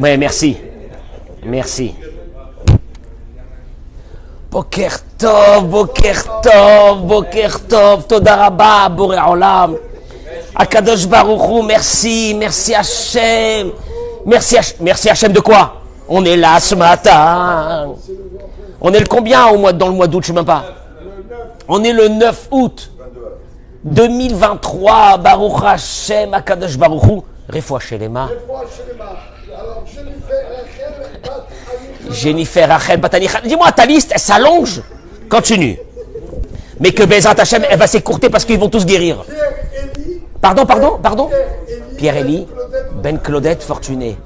Ouais, merci. Merci. Boker Tov, Boker Tov, Boker Tov, Toda Rabba, Boré Olam. Akadosh Baruch Hu, merci, merci Hachem. Merci Hachem de quoi? On est là ce matin. On est le combien dans le mois d'août, je ne sais même pas. On est le 9 août 2023. Baruch Hachem, Akadosh Baruch Hu. Refoua Shelema. Jennifer Rachel Batani. Dis-moi, ta liste, elle s'allonge. Continue. Mais que Bezrat Hachem, elle va s'écourter parce qu'ils vont tous guérir. Pardon. Pierre-Élie, Ben Claudette Fortuné,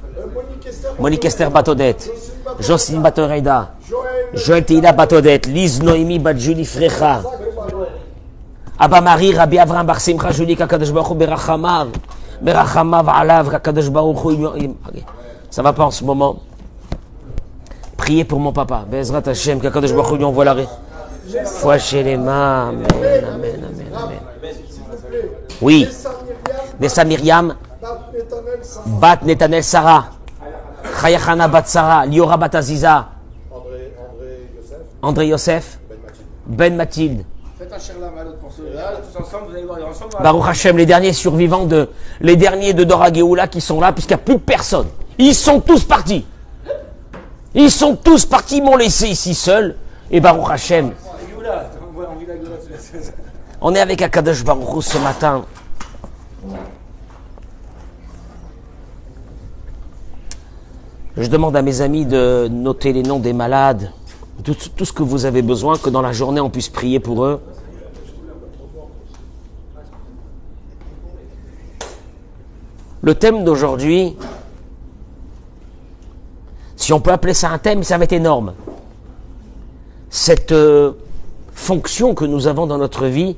Monique Esther Batodette, Jocelyne Batoreida, Joël Teila Batodette, Lise Noémie Badjouli Frecha, Abba Marie, Rabbi Avram Bar Simcha, Julie Kakadosh Baruch Hu Berachamav Alav Kakadosh Baruch Hu. Ça va pas en ce moment. Priez pour mon papa. Bezrat Hashem, Kakadosh Baruch Hu lui envoie l'arrêt. Foi chez les mains. Amen. Oui. Nessa Myriam, Bat Netanel Sarah, Chayachana Bat Sarah, Liora Bat Aziza, André Yosef, Ben Mathilde. Faites un sherlam à l'autre pour ceux-là, tous ensemble, vous allez voir ensemble. Baruch Hashem, les derniers survivants les derniers de Dora Geoula qui sont là, puisqu'il n'y a plus de personne. Ils sont tous partis. Ils m'ont laissé ici seul. Et Baruch Hashem. On est avec Akadosh Baruch Hu ce matin. Je demande à mes amis de noter les noms des malades, tout ce que vous avez besoin, que dans la journée on puisse prier pour eux. Le thème d'aujourd'hui, si on peut appeler ça un thème, ça va être énorme. Cette fonction que nous avons dans notre vie,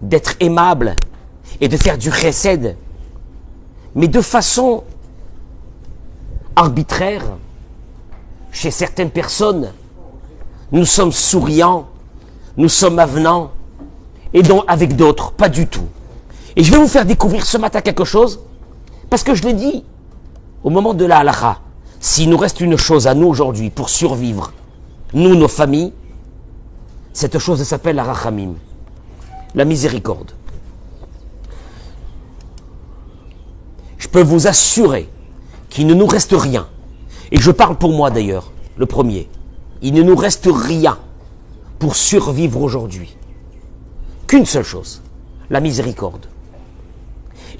d'être aimable et de faire du chesed, mais de façon arbitraire. Chez certaines personnes, nous sommes souriants, nous sommes avenants, et donc avec d'autres, pas du tout. Et je vais vous faire découvrir ce matin quelque chose, parce que je l'ai dit au moment de la halakha, s'il nous reste une chose à nous aujourd'hui pour survivre, nous, nos familles, cette chose elle s'appelle la rachamim, la miséricorde. Je peux vous assurer qu'il ne nous reste rien, et je parle pour moi d'ailleurs, le premier, il ne nous reste rien pour survivre aujourd'hui, qu'une seule chose, la miséricorde.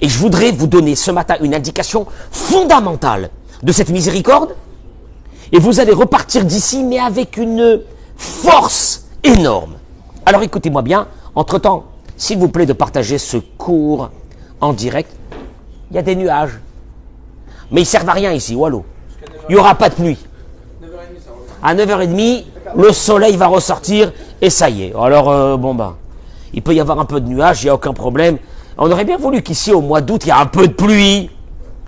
Et je voudrais vous donner ce matin une indication fondamentale de cette miséricorde, et vous allez repartir d'ici, mais avec une force énorme. Alors écoutez-moi bien, entre-temps, s'il vous plaît de partager ce cours en direct. Il y a des nuages. Mais ils ne servent à rien ici, wallo. Il n'y aura pas de pluie. À 9h30, le soleil va ressortir et ça y est. Alors, il peut y avoir un peu de nuages, il n'y a aucun problème. On aurait bien voulu qu'ici, au mois d'août, il y a un peu de pluie.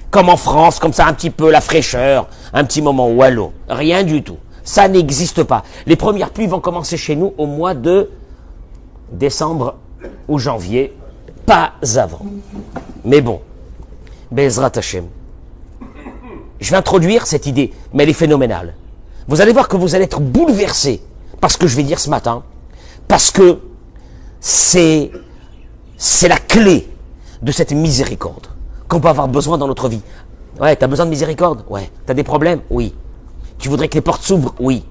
Comme en France, comme ça, un petit peu la fraîcheur, un petit moment wallo. Rien du tout. Ça n'existe pas. Les premières pluies vont commencer chez nous au mois de décembre ou janvier. Pas avant. Mais bon. Bezrat Hashem. Je vais introduire cette idée, mais elle est phénoménale. Vous allez voir que vous allez être bouleversés par ce que je vais dire ce matin, parce que c'est la clé de cette miséricorde qu'on peut avoir besoin dans notre vie. Ouais, tu as besoin de miséricorde? Ouais. Tu as des problèmes? Oui. Tu voudrais que les portes s'ouvrent? Oui.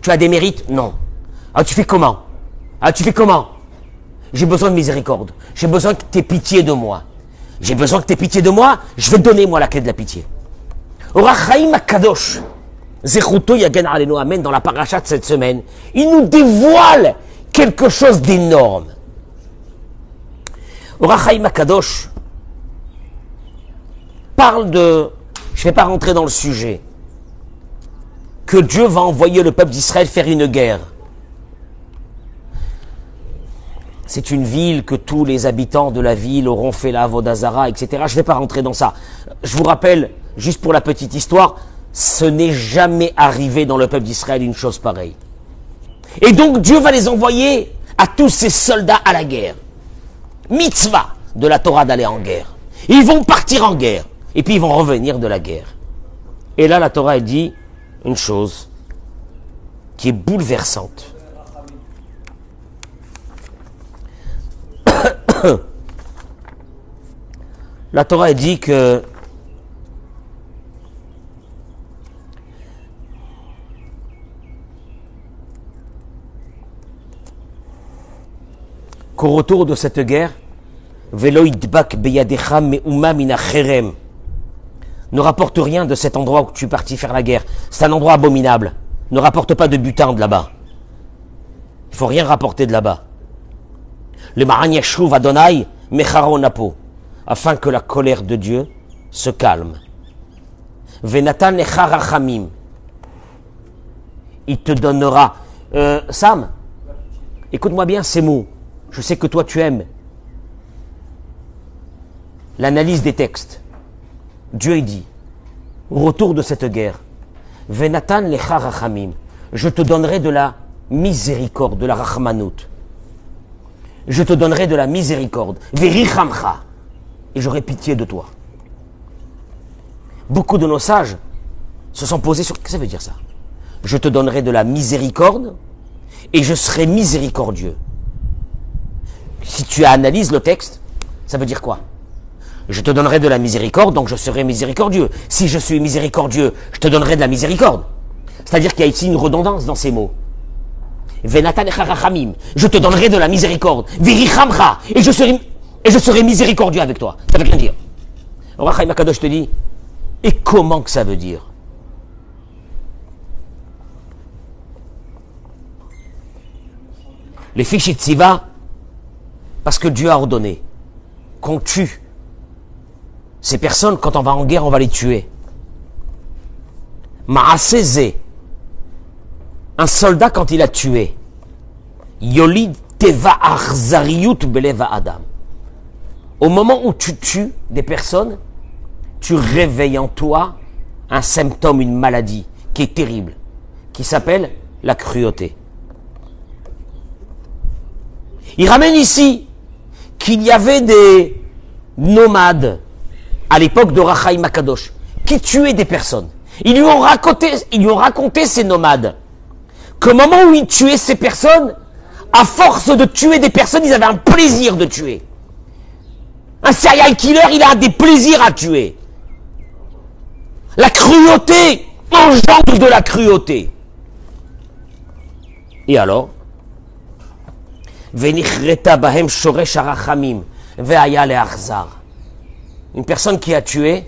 Tu as des mérites? Non. Ah, tu fais comment? J'ai besoin de miséricorde. J'ai besoin que tu aies pitié de moi. J'ai besoin que tu aies pitié de moi, je vais te donner, moi, la clé de la pitié. Orach Chaim HaKadosh, Zechuto Yagen Alenu Amen, dans la paracha de cette semaine, il nous dévoile quelque chose d'énorme. Orach Chaim HaKadosh parle de, je ne vais pas rentrer dans le sujet, que Dieu va envoyer le peuple d'Israël faire une guerre. C'est une ville que tous les habitants de la ville auront fait la Avodah Zara, etc. Je ne vais pas rentrer dans ça. Je vous rappelle, juste pour la petite histoire, ce n'est jamais arrivé dans le peuple d'Israël une chose pareille. Et donc Dieu va les envoyer à tous ces soldats à la guerre. Mitzvah de la Torah d'aller en guerre. Ils vont partir en guerre. Et puis ils vont revenir de la guerre. Et là, la Torah, elle dit une chose qui est bouleversante. La Torah, elle dit que qu'au retour de cette guerre, Velo idbak beyadecha me'uma min acherem, ne rapporte rien de cet endroit où tu es parti faire la guerre. C'est un endroit abominable. Ne rapporte pas de butin de là-bas. Il ne faut rien rapporter de là-bas. Le Maran Yeshuv Adonai mecharo napo, afin que la colère de Dieu se calme. Venatan lecha rachamim, il te donnera. Sam, écoute-moi bien ces mots. Je sais que toi tu aimes l'analyse des textes. Dieu il dit, au retour de cette guerre, Venatan lecha rachamim, je te donnerai de la miséricorde, de la rachmanout. Je te donnerai de la miséricorde, verichamcha, et j'aurai pitié de toi. Beaucoup de nos sages se sont posés sur... Qu'est-ce que ça veut dire ça? Je te donnerai de la miséricorde et je serai miséricordieux. Si tu analyses le texte, ça veut dire quoi? Je te donnerai de la miséricorde, donc je serai miséricordieux. Si je suis miséricordieux, je te donnerai de la miséricorde. C'est-à-dire qu'il y a ici une redondance dans ces mots. Venatan lecha rachamim, je te donnerai de la miséricorde. Virichamcha, et je serai miséricordieux avec toi. Ça veut rien dire. Or Chaim Akadosh te dit, et comment que ça veut dire? Les fiches Tziva, parce que Dieu a ordonné qu'on tue ces personnes. Quand on va en guerre, on va les tuer. Maaseze, un soldat quand il a tué, Yolid teva achzariyut beleva adam. Au moment où tu tues des personnes, tu réveilles en toi un symptôme, une maladie qui est terrible, qui s'appelle la cruauté. Il ramène ici qu'il y avait des nomades à l'époque de Chaim Akadosh qui tuaient des personnes. Ils lui ont raconté ces nomades qu'au moment où ils tuaient ces personnes, à force de tuer des personnes, ils avaient un plaisir de tuer. Un serial killer, il a des plaisirs à tuer. La cruauté engendre de la cruauté. Et alors, une personne qui a tué,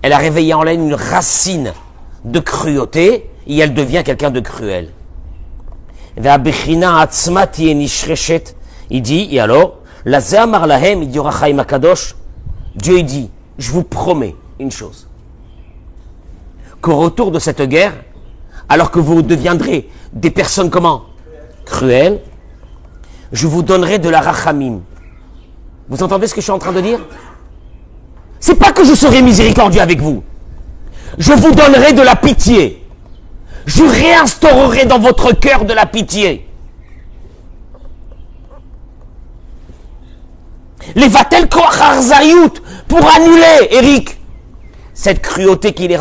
elle a réveillé en elle une racine de cruauté et elle devient quelqu'un de cruel. Il dit, et alors, il dit au Chaim Akadosh, Dieu dit, je vous promets une chose, qu'au retour de cette guerre, alors que vous deviendrez des personnes comment? Cruelles, je vous donnerai de la rachamim. Vous entendez ce que je suis en train de dire? C'est pas que je serai miséricordieux avec vous. Je vous donnerai de la pitié. Je réinstaurerai dans votre cœur de la pitié. Les vatel koach arzayut, pour annuler, Eric, cette cruauté qui est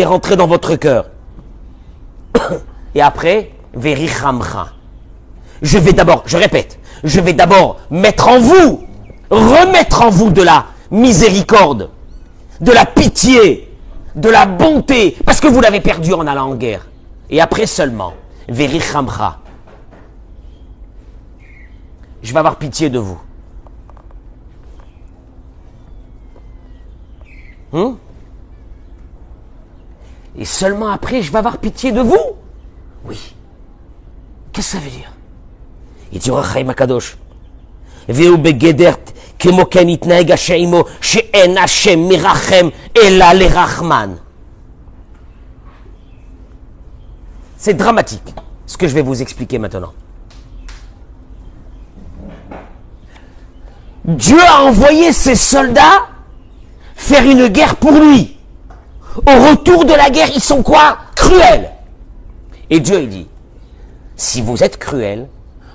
rentrée dans votre cœur. Et après, verichamcha. Je vais d'abord mettre en vous, remettre en vous de la miséricorde, de la pitié, de la bonté, parce que vous l'avez perdu en allant en guerre. Et après seulement, verichamcha, je vais avoir pitié de vous. Et seulement après, je vais avoir pitié de vous? Oui. Qu'est-ce que ça veut dire? Il dit au Chaim Akadosh, Veu begedert kemo ken itnaeg Hashem she'en Hashem mirachem ela lerachman. C'est dramatique, ce que je vais vous expliquer maintenant. Dieu a envoyé ses soldats faire une guerre pour lui. Au retour de la guerre, ils sont quoi? Cruels. Et Dieu, il dit, si vous êtes cruels,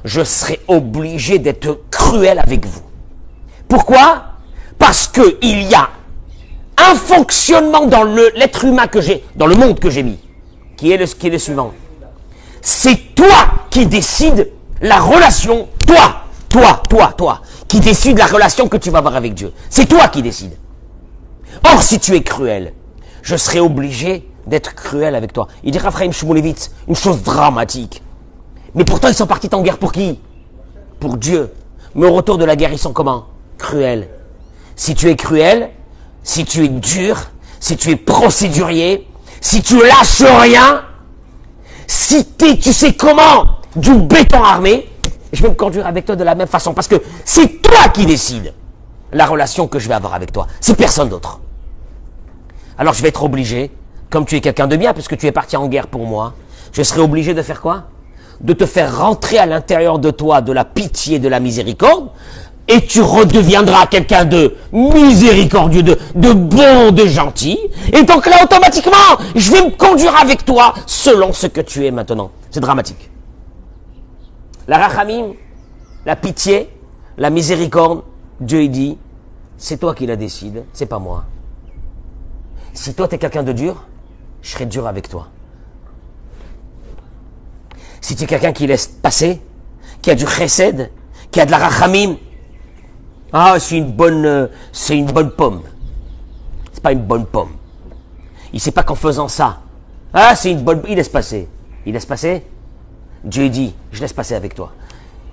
je serai obligé d'être cruel avec vous. Pourquoi? Parce que il y a un fonctionnement dans l'être humain que j'ai, dans le monde que j'ai mis, qui est le suivant. C'est toi qui décides la relation, toi, qui décide la relation que tu vas avoir avec Dieu. C'est toi qui décides. Or, si tu es cruel, je serai obligé d'être cruel avec toi. Il dit Raphaël Shmulevitz, une chose dramatique. Mais pourtant, ils sont partis en guerre pour qui? Pour Dieu. Mais au retour de la guerre, ils sont comment? Cruels. Si tu es cruel, si tu es dur, si tu es procédurier, si tu lâches rien, si tu sais comment, du béton armé, je vais me conduire avec toi de la même façon. Parce que c'est toi qui décides la relation que je vais avoir avec toi. C'est personne d'autre. Alors je vais être obligé, comme tu es quelqu'un de bien, puisque tu es parti en guerre pour moi, je serai obligé de faire quoi? De te faire rentrer à l'intérieur de toi de la pitié, de la miséricorde, et tu redeviendras quelqu'un de miséricordieux, de bon, de gentil. Et donc là, automatiquement, je vais me conduire avec toi selon ce que tu es maintenant. C'est dramatique. La rachamim, la pitié, la miséricorde, Dieu il dit, c'est toi qui la décide, c'est pas moi. Si toi tu es quelqu'un de dur, je serai dur avec toi. Si tu es quelqu'un qui laisse passer, qui a du chesed, qui a de la rachamim, c'est une bonne pomme. C'est pas une bonne pomme. Il sait pas qu'en faisant ça, c'est une bonne, il laisse passer. Il laisse passer. Dieu dit, je laisse passer avec toi.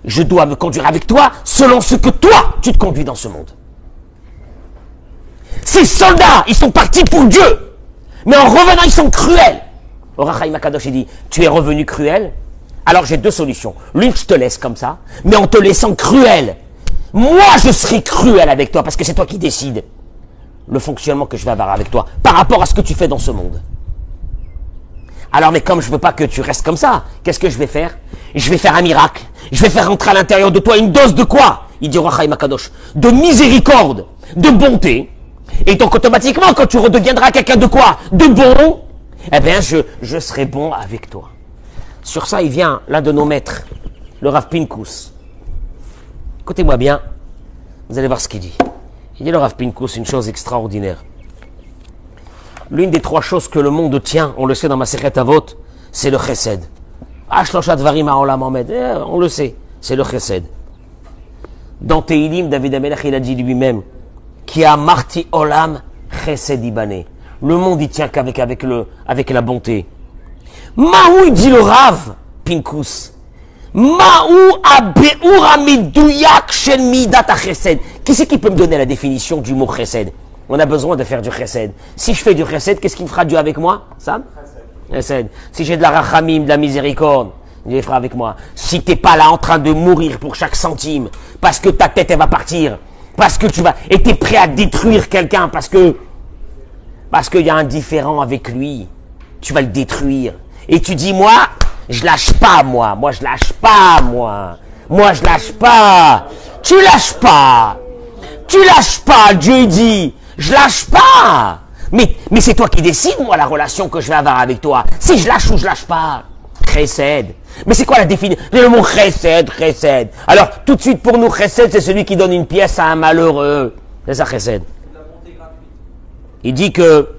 Je dois me conduire avec toi selon ce que toi, tu te conduis dans ce monde. Ces soldats, ils sont partis pour Dieu. Mais en revenant, ils sont cruels. Orachaim Akadosh, il dit, tu es revenu cruel. Alors j'ai deux solutions. L'une, je te laisse comme ça, mais en te laissant cruel. Moi, je serai cruel avec toi parce que c'est toi qui décides le fonctionnement que je vais avoir avec toi par rapport à ce que tu fais dans ce monde. Alors, mais comme je veux pas que tu restes comme ça, qu'est-ce que je vais faire? Je vais faire un miracle. Je vais faire rentrer à l'intérieur de toi une dose de quoi? Il dit Orachaim Akadosh, de miséricorde, de bonté. Et donc, automatiquement, quand tu redeviendras quelqu'un de quoi? De bon, eh bien, je serai bon avec toi. Sur ça, il vient l'un de nos maîtres, le Rav Pinkus. Écoutez-moi bien, vous allez voir ce qu'il dit. Il dit le Rav Pinkus une chose extraordinaire. L'une des trois choses que le monde tient, on le sait dans Masechet Avot, c'est le chesed. Shloshat Dvarim ha'olam omed, on le sait, c'est le chesed. Dans Tehilim, David HaMelech, il a dit lui-même, Ki amarti olam chesed ibane. Le monde il tient qu'avec la bonté. Maou, dit le Rav Pinkus. Maou abeur amidouyak shel midat chesed. Qui c'est qui peut me donner la définition du mot chesed? On a besoin de faire du chesed. Si je fais du chesed, qu'est-ce qu'il fera Dieu avec moi? Sam? Chesed. Si j'ai de la rachamim, de la miséricorde, Dieu fera avec moi. Si t'es pas là en train de mourir pour chaque centime, parce que ta tête elle va partir, parce que tu vas, et t'es prêt à détruire quelqu'un, parce qu'il y a un différend avec lui, tu vas le détruire. Et tu dis, moi, je lâche pas, moi je lâche pas, moi je lâche pas. Tu lâches pas, Dieu dit, je lâche pas. Mais c'est toi qui décides, moi, la relation que je vais avoir avec toi. Si je lâche ou je lâche pas. Chesed. Mais c'est quoi la définition? Le mot chesed. Alors, tout de suite, pour nous, chesed, c'est celui qui donne une pièce à un malheureux. C'est ça, chesed. Il dit que,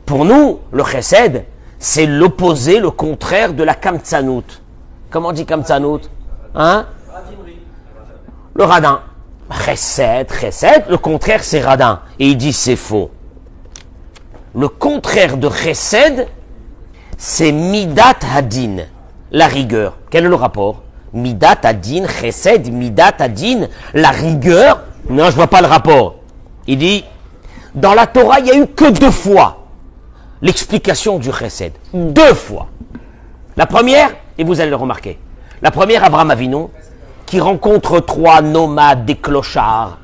pour nous, le chesed, c'est l'opposé, le contraire de la kamtsanout. Comment on dit kamtsanout? Hein? Le radin. Chesed, le contraire c'est radin. Et il dit c'est faux. Le contraire de chesed, c'est midat hadin, la rigueur. Quel est le rapport? Midat hadin, chesed, midat hadin, la rigueur. Non, je vois pas le rapport. Il dit, dans la Torah, il n'y a eu que 2 fois l'explication du chesed. 2 fois. La première, et vous allez le remarquer, la première, Abraham Avinu, qui rencontre 3 nomades, des clochards,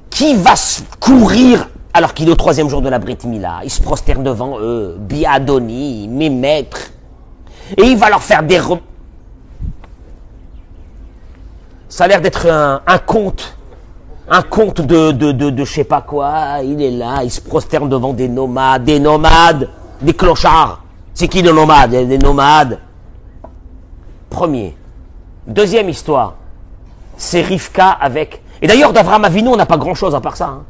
qui va courir, alors qu'il est au 3e jour de la Brit Mila, il se prosterne devant eux, Biadoni, mes maîtres, et il va leur faire des... Ça a l'air d'être un conte de je sais pas quoi, il est là, il se prosterne devant des nomades, des clochards. C'est qui les nomades? Des nomades. Premier. Deuxième histoire, c'est Rivka avec... Et d'ailleurs, d'Avraham Avinu, on n'a pas grand-chose à part ça. Hein.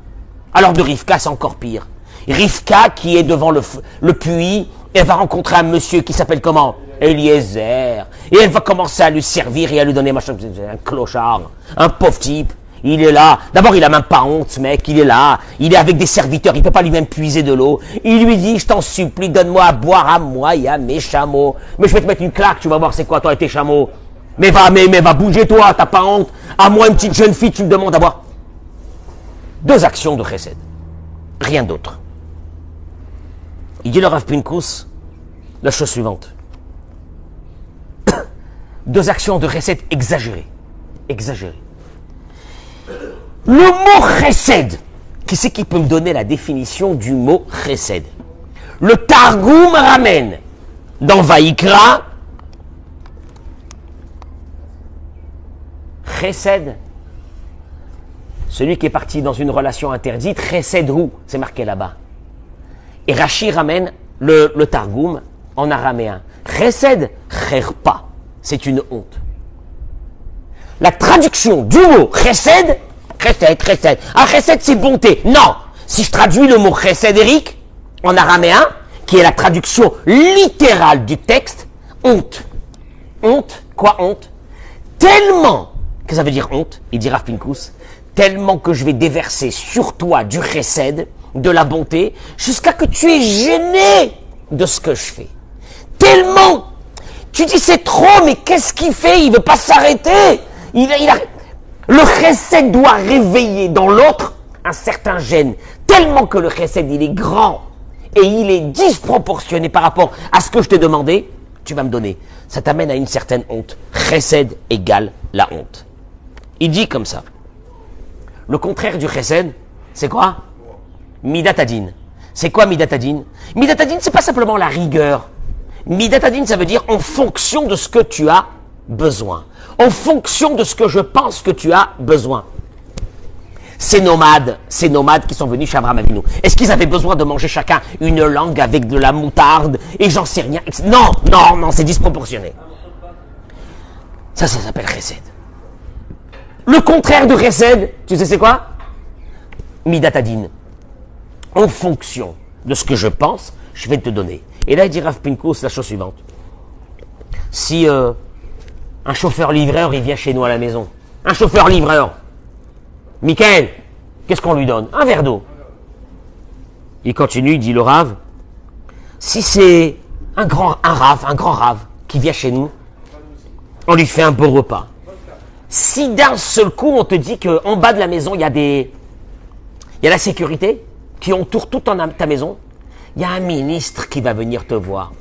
Alors de Rivka, c'est encore pire. Rivka, qui est devant le puits, elle va rencontrer un monsieur qui s'appelle comment? Eliezer. Et elle va commencer à lui servir et à lui donner machin. Un clochard, un pauvre type. Il est là. D'abord, il a même pas honte, ce mec. Il est là. Il est avec des serviteurs. Il peut pas lui-même puiser de l'eau. Il lui dit, je t'en supplie, donne-moi à boire à moi et à mes chameaux. Mais je vais te mettre une claque, tu vas voir c'est quoi, toi et tes chameaux. Mais va bouger, toi, t'as pas honte. À moi, une petite jeune fille, tu me demandes à boire. 2 actions de chesed. Rien d'autre. Il dit le Rav Pinkus la chose suivante. 2 actions de chesed exagérées. Exagérées. Le mot chesed. Qui c'est qui peut me donner la définition du mot chesed? Le Targum ramène dans Vaïkra chesed. Celui qui est parti dans une relation interdite, chesed hu, c'est marqué là-bas. Et Rashi ramène le Targum en araméen. Chesed, cherpa, c'est une honte. La traduction du mot chesed, chesed. Ah, chesed, c'est bonté. Non, si je traduis le mot chesed, Eric, en araméen, qui est la traduction littérale du texte, honte. Honte, quoi honte? Tellement, que ça veut dire honte, il dit Rav Pinkus, tellement que je vais déverser sur toi du chesed, de la bonté, jusqu'à que tu es gêné de ce que je fais. Tellement, tu dis c'est trop, mais qu'est-ce qu'il fait? Il veut pas s'arrêter. Le chesed doit réveiller dans l'autre un certain gêne, tellement que le chesed il est grand et il est disproportionné par rapport à ce que je t'ai demandé, tu vas me donner. Ça t'amène à une certaine honte. Chesed égale la honte. Il dit comme ça. Le contraire du chesed, c'est quoi? Midatadin. C'est quoi Midatadin? Midatadin, c'est pas simplement la rigueur. Midatadin, ça veut dire en fonction de ce que tu as besoin. En fonction de ce que je pense que tu as besoin. Ces nomades qui sont venus chez Abraham Avinu, est-ce qu'ils avaient besoin de manger chacun une langue avec de la moutarde et j'en sais rien? Non, c'est disproportionné. Ça s'appelle chesed. Le contraire de chesed, tu sais c'est quoi? Midatadin. En fonction de ce que je pense, je vais te donner. Et là, il dit Rav Pinkus la chose suivante. Si un chauffeur-livreur, il vient chez nous à la maison, un chauffeur-livreur, Michael, qu'est-ce qu'on lui donne? Un verre d'eau. Il continue, il dit le Rav, si c'est un grand Rav qui vient chez nous, on lui fait un beau repas. Si d'un seul coup, on te dit qu'en bas de la maison, il y a la sécurité, qui entoure toute ta maison, il y a un ministre qui va venir te voir.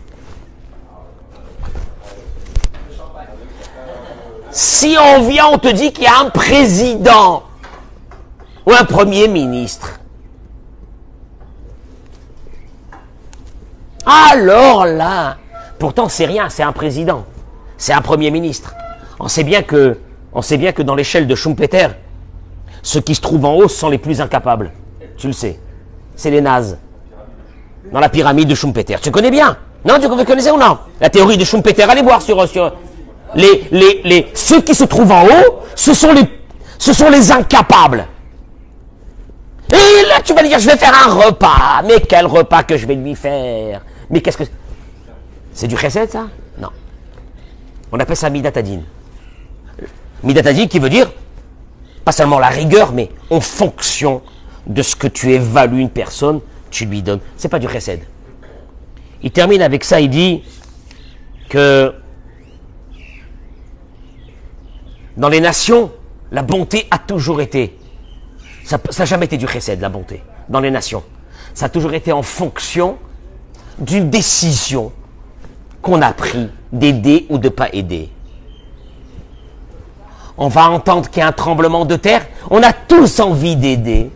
Si on vient, on te dit qu'il y a un président ou un premier ministre. Alors là, pourtant c'est rien, c'est un président, c'est un premier ministre. On sait bien que dans l'échelle de Schumpeter, ceux qui se trouvent en haut sont les plus incapables. Tu le sais. C'est les nazes. Dans la pyramide de Schumpeter. Tu connais bien? Non, tu connaissais ou non? La théorie de Schumpeter, allez voir sur ceux qui se trouvent en haut, ce sont les incapables. Et là, tu vas dire, je vais faire un repas. Mais quel repas que je vais lui faire? Mais qu'est-ce que... C'est du chesed, ça? Non. On appelle ça Midatadin. Midatadin qui veut dire, pas seulement la rigueur, mais en fonction de ce que tu évalues une personne, tu lui donnes. C'est pas du chesed. Il termine avec ça, il dit que dans les nations, la bonté a toujours été, ça n'a jamais été du chesed, la bonté, dans les nations. Ça a toujours été en fonction d'une décision qu'on a prise d'aider ou de ne pas aider. On va entendre qu'il y a un tremblement de terre, on a tous envie d'aider.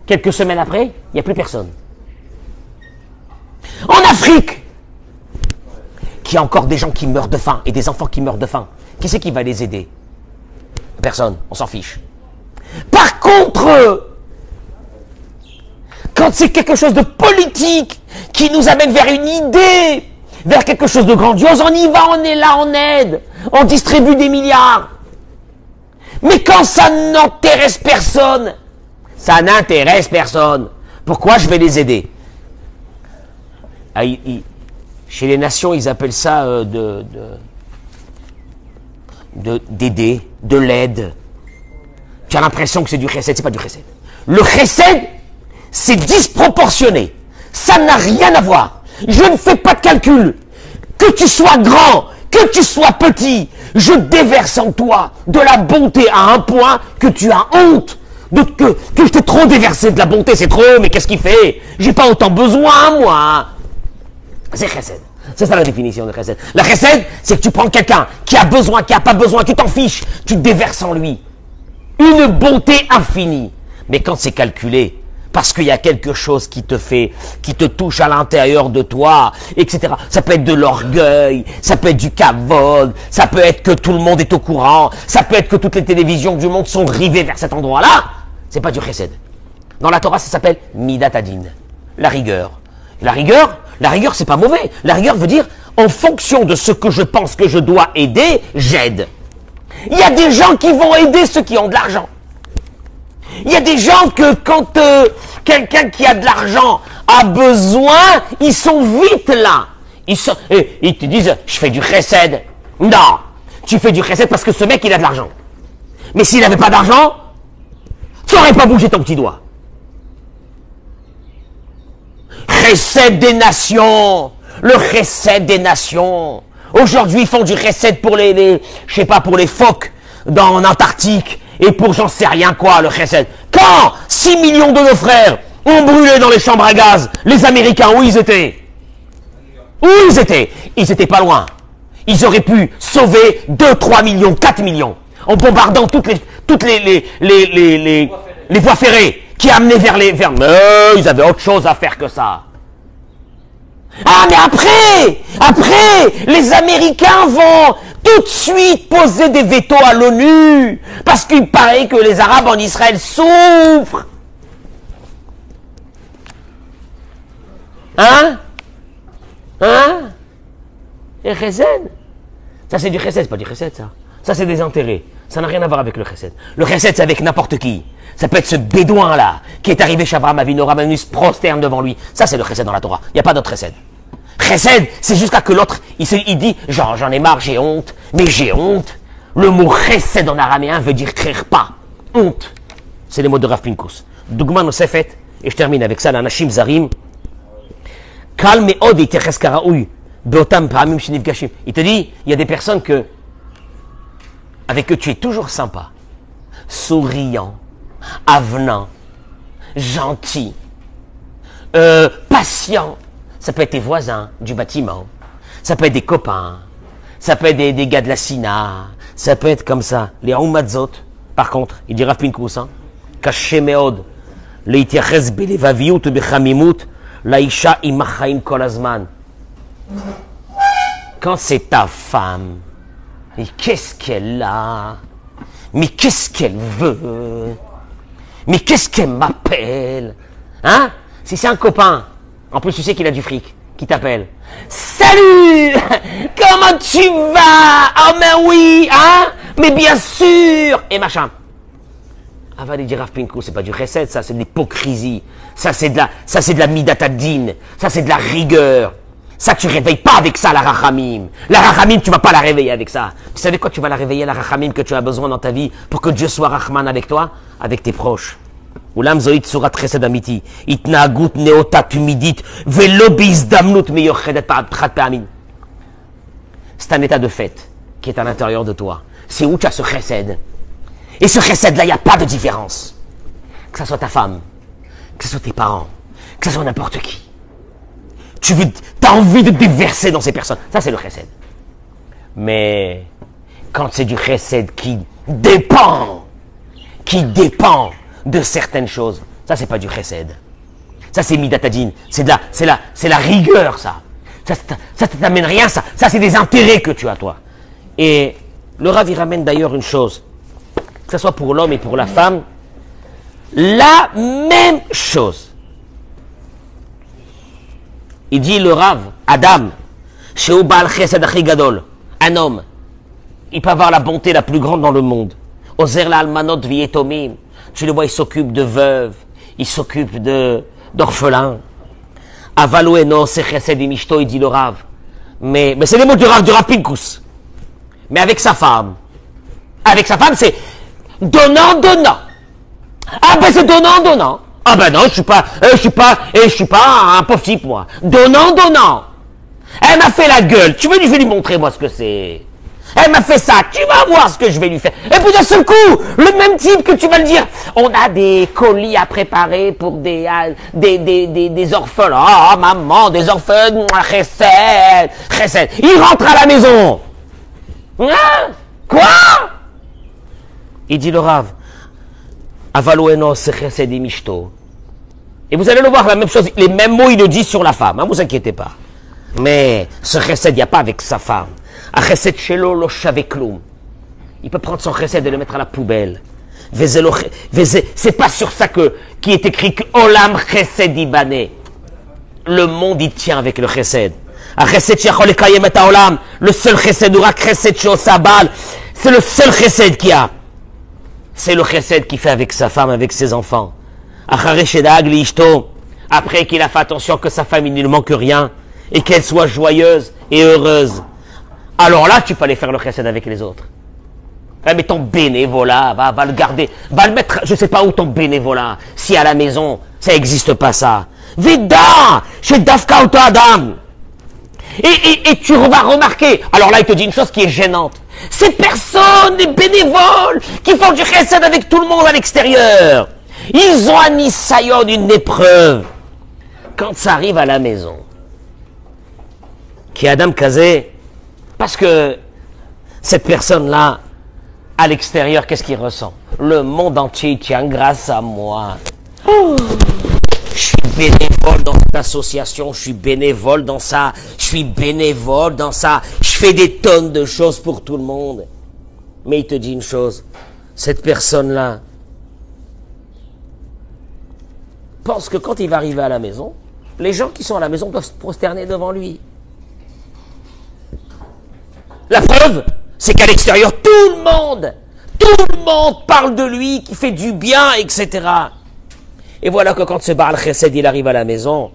Quelques semaines après, il n'y a plus personne. En Afrique, qu'il y a encore des gens qui meurent de faim et des enfants qui meurent de faim. Qui c'est qui va les aider? Personne, on s'en fiche. Par contre, quand c'est quelque chose de politique qui nous amène vers une idée, vers quelque chose de grandiose, on y va, on est là, on aide, on distribue des milliards. Mais quand ça n'intéresse personne, Ça n'intéresse personne. Pourquoi je vais les aider? Ah, chez les nations, ils appellent ça d'aider, de l'aide. Tu as l'impression que c'est du chesed, c'est pas du chesed. Le chesed, c'est disproportionné. Ça n'a rien à voir. Je ne fais pas de calcul. Que tu sois grand, que tu sois petit, je déverse en toi de la bonté à un point que tu as honte. Que je t'ai trop déversé de la bonté, c'est trop, mais qu'est-ce qu'il fait? J'ai pas autant besoin, moi. C'est chesed. C'est ça la définition de chesed. La chesed, c'est que tu prends quelqu'un qui a besoin, qui a pas besoin, tu t'en fiches, tu déverses en lui. Une bonté infinie. Mais quand c'est calculé, parce qu'il y a quelque chose qui te touche à l'intérieur de toi, etc. Ça peut être de l'orgueil, ça peut être du kavod, ça peut être que tout le monde est au courant, ça peut être que toutes les télévisions du monde sont rivées vers cet endroit-là. C'est pas du chesed. Dans la Torah, ça s'appelle midat hadin, la rigueur. La rigueur, c'est pas mauvais. La rigueur veut dire, en fonction de ce que je pense que je dois aider, j'aide. Il y a des gens qui vont aider ceux qui ont de l'argent. Il y a des gens que quand quelqu'un qui a de l'argent a besoin, ils sont vite là. Ils te disent, je fais du chesed. Non, tu fais du chesed parce que ce mec, il a de l'argent. Mais s'il n'avait pas d'argent, tu n'aurais pas bougé ton petit doigt. Chesed des nations. Le chesed des nations. Aujourd'hui, ils font du chesed pour je sais pas, pour les phoques en Antarctique. Et pour j'en sais rien quoi, le chesed. Quand 6 millions de nos frères ont brûlé dans les chambres à gaz, les Américains, où ils étaient? Où ils étaient? Ils étaient pas loin. Ils auraient pu sauver 2, 3 millions, 4 millions. En bombardant toutes les voies ferrées qui amenaient vers mais ils avaient autre chose à faire que ça. Ah, mais après, les Américains vont tout de suite poser des vétos à l'ONU, parce qu'il paraît que les Arabes en Israël souffrent. Hein? Et chesed? Ça c'est du chesed, c'est pas du chesed ça. Ça c'est des intérêts. Ça n'a rien à voir avec le chesed. Le chesed c'est avec n'importe qui. Ça peut être ce bédouin là, qui est arrivé chez Abraham Avinu, Abraham Avinu se prosterne devant lui. Ça c'est le chesed dans la Torah. Il n'y a pas d'autre chesed. Chesed, c'est jusqu'à que l'autre, il dit, genre, j'en ai marre, j'ai honte, mais j'ai honte. Le mot chesed en araméen veut dire pas, honte. C'est les mots de Rav Pinkus. Dougma nosefet, et je termine avec ça, l'anashim zarim. Kal me'od yiteches karaoui, beotam pa'amim shenifgashim. Il te dit, il y a des personnes avec que tu es toujours sympa, souriant, avenant, gentil, patient. Ça peut être tes voisins du bâtiment, ça peut être des copains, ça peut être des gars de la Sina, ça peut être comme ça. Les Umatzot, par contre, il dit Rav Pinkus, Kaché meod, leitiaches belevaviyut bechamimut, laisha imachaim kol hazman. Quand c'est ta femme, mais qu'est-ce qu'elle a? Mais qu'est-ce qu'elle veut? Mais qu'est-ce qu'elle m'appelle? Hein? Si c'est un copain, en plus tu sais qu'il a du fric, qui t'appelle. Salut! Comment tu vas? Ah mais oui, hein? Mais bien sûr! Et machin. Ah va dire Rav Pinkus, c'est pas du chesed, ça c'est de l'hypocrisie. Ça c'est de la midat hadin. Ça c'est de la rigueur. Ça tu réveilles pas avec ça la rachamim. La rachamim tu vas pas la réveiller avec ça. Vous savez quoi, tu vas la réveiller la rachamim que tu as besoin dans ta vie pour que Dieu soit rachman avec toi? Avec tes proches. Ulam zoit surat chesed amiti. Itnagut neota tumidit. Velo bizdamnut meyochedet p'chat pa'amin. C'est un état de fait qui est à l'intérieur de toi. C'est où tu as ce chesed. Et ce chesed-là, il n'y a pas de différence. Que ce soit ta femme, que ce soit tes parents, que ce soit n'importe qui. Tu as envie de te déverser dans ces personnes. Ça, c'est le chesed. Mais quand c'est du chesed qui dépend de certaines choses, ça, c'est pas du chesed. Ça, c'est midat hadin. C'est la rigueur, ça. Ça t'amène rien, ça. Ça, c'est des intérêts que tu as, toi. Et le Rav, il ramène d'ailleurs une chose. Que ce soit pour l'homme et pour la femme, la même chose. Il dit le Rav, Adam, Sheu Baal Chesed Achi Gadol, un homme, il peut avoir la bonté la plus grande dans le monde. Ozer la almanot vietomim, Tu le vois, il s'occupe de veuves, il s'occupe d'orphelins. Avaloeno, c'est chesed imishto, il dit le Rav. Mais c'est les mots du Rav Pinkus. Mais avec sa femme. Avec sa femme, c'est donnant, donnant. Ah ben c'est donnant, donnant. Ah ben non, je suis pas un pauvre type, moi. Donnant, donnant. Elle m'a fait la gueule. Je vais lui montrer, moi, ce que c'est. Elle m'a fait ça. Tu vas voir ce que je vais lui faire. Et puis d'un seul coup, le même type que tu vas le dire. On a des colis à préparer pour des orphelins. Ah, maman, des orphelins. Chesed, chesed. Il rentre à la maison. Hein? Quoi? Il dit le Rav. Avaloeno, c'est chesed et mishto. Et vous allez le voir, la même chose. Les mêmes mots, il le dit sur la femme. Hein, vous inquiétez pas. Mais ce chesed, il n'y a pas avec sa femme. A chesed shelo lo shave kloum. Il peut prendre son chesed et le mettre à la poubelle. C'est pas sur ça qui est écrit que Olam chesed ibane. Le monde, il tient avec le chesed. A chesed shechol ekayem et haolam. Le seul chesed, urak chesed sheosabal. C'est le seul chesed qu'il y a. C'est le chesed qu'il fait avec sa femme, avec ses enfants. Achare shedag li ishto. Après qu'il a fait attention que sa famille ne lui manque rien. Et qu'elle soit joyeuse et heureuse. Alors là, tu peux aller faire le chesed avec les autres. Mais ton bénévolat, va le garder, va le mettre, je sais pas où ton bénévolat. Si à la maison, ça n'existe pas ça. Vida, chez Dafka ou Adam. Et tu vas remarquer, alors là, il te dit une chose qui est gênante. Ces personnes, les bénévoles, qui font du chesed avec tout le monde à l'extérieur, ils ont un nisayon, une épreuve. Quand ça arrive à la maison, qui est Adam Kazé, parce que cette personne-là, à l'extérieur, qu'est-ce qu'il ressent? Le monde entier tient grâce à moi. Oh, je suis bénévole dans cette association, je suis bénévole dans ça, je suis bénévole dans ça, je fais des tonnes de choses pour tout le monde. Mais il te dit une chose, cette personne-là pense que quand il va arriver à la maison, les gens qui sont à la maison doivent se prosterner devant lui. La preuve, c'est qu'à l'extérieur, tout le monde parle de lui, qui fait du bien, etc. Et voilà que quand ce Baal Chesed, il arrive à la maison,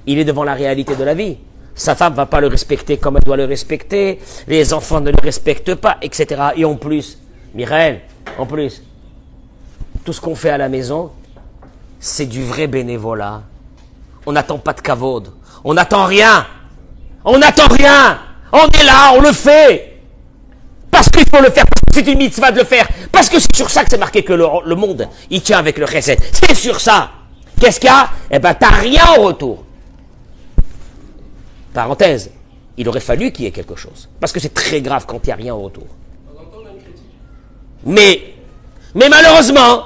il est devant la réalité de la vie. Sa femme ne va pas le respecter comme elle doit le respecter, les enfants ne le respectent pas, etc. Et en plus, Mireille, en plus, tout ce qu'on fait à la maison, c'est du vrai bénévolat. On n'attend pas de kavod, on n'attend rien, on n'attend rien. On est là, on le fait. Parce qu'il faut le faire, parce que c'est une mitzvah de le faire. Parce que c'est sur ça que c'est marqué que le monde, il tient avec le chesed. C'est sur ça. Qu'est-ce qu'il y a? Eh ben, t'as rien en retour. Parenthèse, il aurait fallu qu'il y ait quelque chose. Parce que c'est très grave quand il n'y a rien en retour. Mais malheureusement,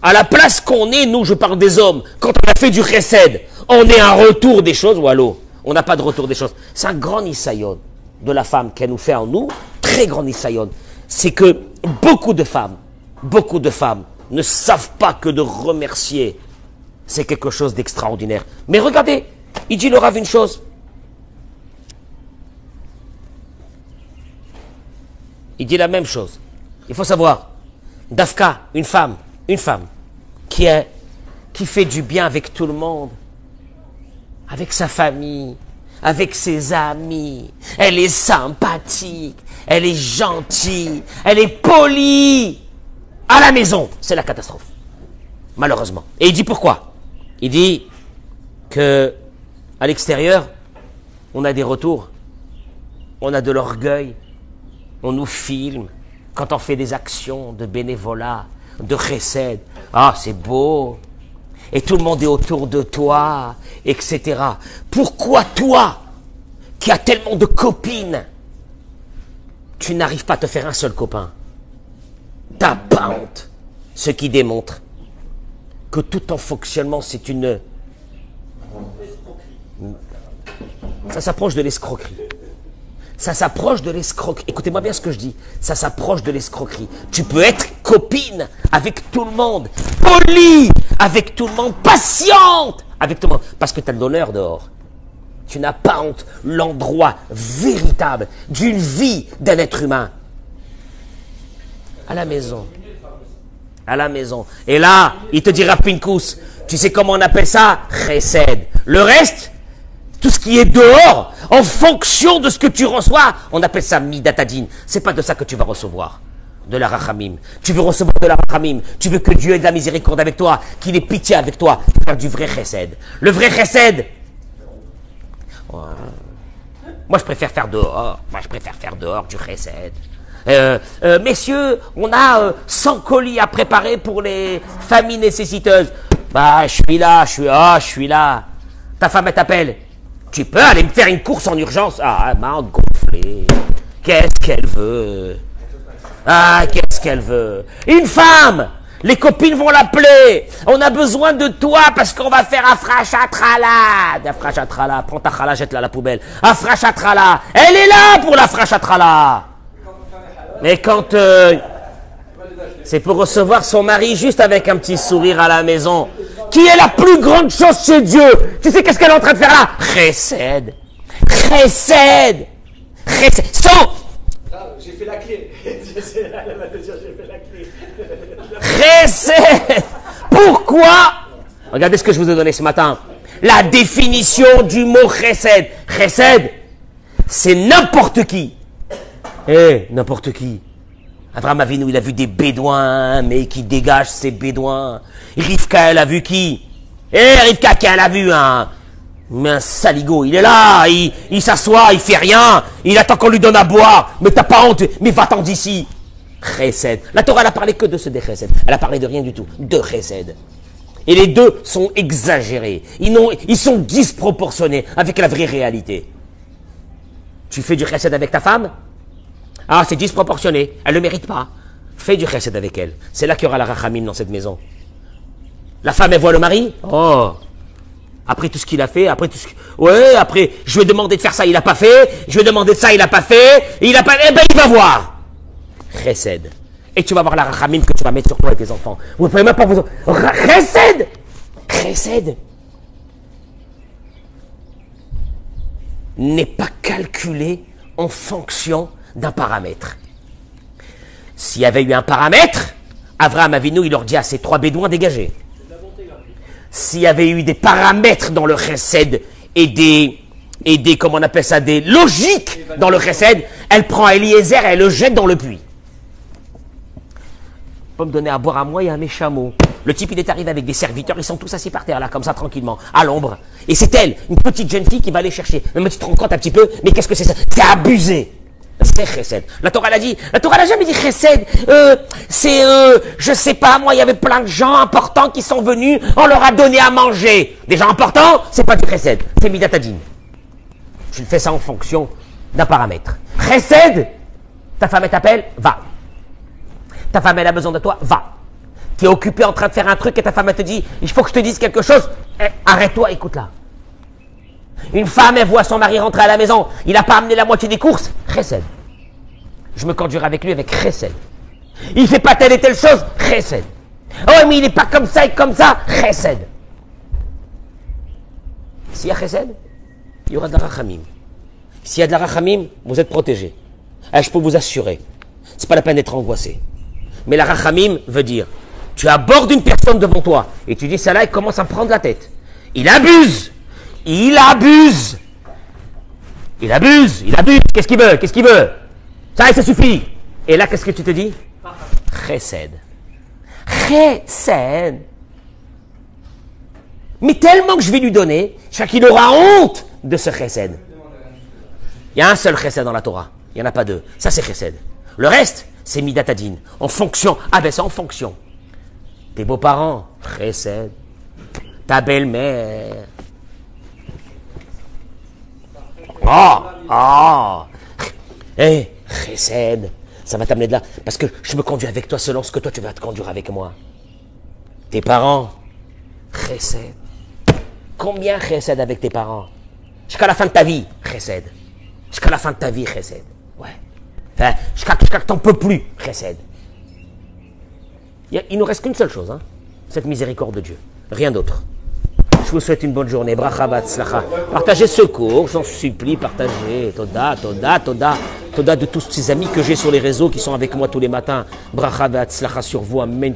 à la place qu'on est, nous, je parle des hommes, quand on a fait du chesed, on est un retour des choses, ou allô? On n'a pas de retour des choses. C'est un grand nisayon de la femme qu'elle nous fait en nous, très grand nisayon. C'est que beaucoup de femmes ne savent pas que de remercier, c'est quelque chose d'extraordinaire. Mais regardez, il dit le Rav une chose. Il dit la même chose. Il faut savoir, Dafka, une femme qui fait du bien avec tout le monde, avec sa famille, avec ses amis. Elle est sympathique, elle est gentille, elle est polie. À la maison, c'est la catastrophe. Malheureusement. Et il dit pourquoi? Il dit que à l'extérieur, on a des retours, on a de l'orgueil, on nous filme quand on fait des actions de bénévolat, de chesed. Ah, c'est beau. Et tout le monde est autour de toi, etc. Pourquoi toi, qui as tellement de copines, tu n'arrives pas à te faire un seul copain? T'as pas honte. Ce qui démontre que tout ton fonctionnement, c'est une... Ça s'approche de l'escroquerie. Ça s'approche de l'escroquerie. Écoutez-moi bien ce que je dis. Ça s'approche de l'escroquerie. Tu peux être copine avec tout le monde, polie avec tout le monde, patiente avec tout le monde, parce que tu as de l'honneur dehors. Tu n'as pas honte. L'endroit véritable d'une vie d'un être humain. À la maison. à la maison. Et là, il te dira Pinkus, tu sais comment on appelle ça? Chesed. Le reste, tout ce qui est dehors, en fonction de ce que tu reçois, on appelle ça midatadin. C'est pas de ça que tu vas recevoir. De la rachamim. Tu veux recevoir de la rachamim. Tu veux que Dieu ait de la miséricorde avec toi, qu'il ait pitié avec toi. Faire du vrai chesed. Le vrai chesed. Moi, je préfère faire dehors. Moi, je préfère faire dehors du chesed. Messieurs, on a 100 colis à préparer pour les familles nécessiteuses. Bah, je suis là. Ta femme, elle t'appelle. Tu peux aller me faire une course en urgence? Ah, elle m'a gonflé. Qu'est-ce qu'elle veut? Ah, qu'est-ce qu'elle veut? Une femme! Les copines vont l'appeler. On a besoin de toi parce qu'on va faire Afrachatrala. Afrachatrala, prends ta chala, jette-la à la poubelle. Afrachatrala, elle est là pour la Afrachatrala. Mais quand c'est pour recevoir son mari juste avec un petit sourire à la maison, qui est la plus grande chose chez Dieu. Tu sais qu'est-ce qu'elle est en train de faire là? Chesed. Chesed. Chesed. Sans. J'ai fait la clé. Elle va te dire, j'ai fait la clé. Chesed. Pourquoi? Regardez ce que je vous ai donné ce matin. La définition du mot chesed. Chesed, c'est n'importe qui. N'importe qui. Abraham Avinu, il a vu des bédouins, mais qui dégagent ces bédouins. Rivka, elle a vu qui? Rivka, qui elle a vu mais un saligo, il est là, il s'assoit, il fait rien, il attend qu'on lui donne à boire, mais t'as pas honte, mais va-t'en d'ici. Chesed. La Torah, elle a parlé que de ce chesed. Elle a parlé de rien du tout, de chesed. Et les deux sont exagérés. Ils sont disproportionnés avec la vraie réalité. Tu fais du chesed avec ta femme? Ah, c'est disproportionné. Elle ne le mérite pas. Fais du chesed avec elle. C'est là qu'il y aura la rachamim dans cette maison. La femme, elle voit le mari. Oh. Après tout ce qu'il a fait, après, je lui ai demandé de faire ça, il n'a pas fait. Je lui ai demandé de ça, il n'a pas fait. Il va voir. Chesed. Et tu vas voir la rachamim que tu vas mettre sur toi et tes enfants. Vous ne pouvez même pas vous... Chesed. Chesed. N'est pas calculé en fonction d'un paramètre. S'il y avait eu un paramètre, Abraham Avinu, il leur dit à ces 3 bédouins dégagés. S'il y avait eu des paramètres dans le chesed et des comment on appelle ça, des logiques dans le chesed, elle prend Eliezer et elle le jette dans le puits. Pas me donner à boire à moi et à mes chameaux. Le type, il est arrivé avec des serviteurs, ils sont tous assis par terre, là, comme ça, tranquillement, à l'ombre. Et c'est elle, une petite jeune fille qui va aller chercher. Mais tu te rends compte un petit peu, mais qu'est-ce que c'est ça? C'est abusé. C'est chesed. La Torah l'a dit. La Torah n'a jamais dit chesed. Je sais pas, moi, il y avait plein de gens importants qui sont venus, on leur a donné à manger. Des gens importants, c'est pas du chesed, c'est midatadin. Je fais ça en fonction d'un paramètre. Chesed, ta femme, elle t'appelle, va. Ta femme, elle a besoin de toi, va. Tu es occupé en train de faire un truc et ta femme, elle te dit, il faut que je te dise quelque chose. Arrête-toi, écoute-la. Une femme, elle voit son mari rentrer à la maison. Il n'a pas amené la moitié des courses. Chesed. Je me conduirai avec lui avec chesed. Il fait pas telle et telle chose. Chesed. Oh, mais il n'est pas comme ça et comme ça. Chesed. S'il y a chesed, il y aura de la rachamim. S'il y a de la rachamim, vous êtes protégés. Je peux vous assurer. C'est pas la peine d'être angoissé. Mais la rachamim veut dire, tu abordes une personne devant toi et tu dis, ça là, il commence à me prendre la tête. Il abuse. Il abuse. Il abuse. Il abuse. Qu'est-ce qu'il veut? Qu'est-ce qu'il veut? Ça suffit. Et là, qu'est-ce que tu te dis? Chesed. Chesed. Mais tellement que je vais lui donner, qu'il aura honte de ce chesed. Il y a un seul chesed dans la Torah. Il n'y en a pas deux. Ça, c'est chesed. Le reste, c'est midatadin. En fonction. Ah ben, c'est en fonction. Tes beaux-parents, chesed. Ta belle-mère. Chesed, ça va t'amener de là. Parce que je me conduis avec toi selon ce que toi tu vas te conduire avec moi. Tes parents, chesed. Combien chesed avec tes parents? Jusqu'à la fin de ta vie, chesed. Jusqu'à la fin de ta vie, chesed. Ouais. Enfin, jusqu'à que t'en peux plus, chesed. Il nous reste qu'une seule chose, cette miséricorde de Dieu. Rien d'autre. Je vous souhaite une bonne journée. Bracha v'atzlacha. Partagez ce cours, j'en supplie, partagez. Toda, toda, toda. Toda de tous ces amis que j'ai sur les réseaux qui sont avec moi tous les matins. Bracha v'atzlacha sur vous. Amen.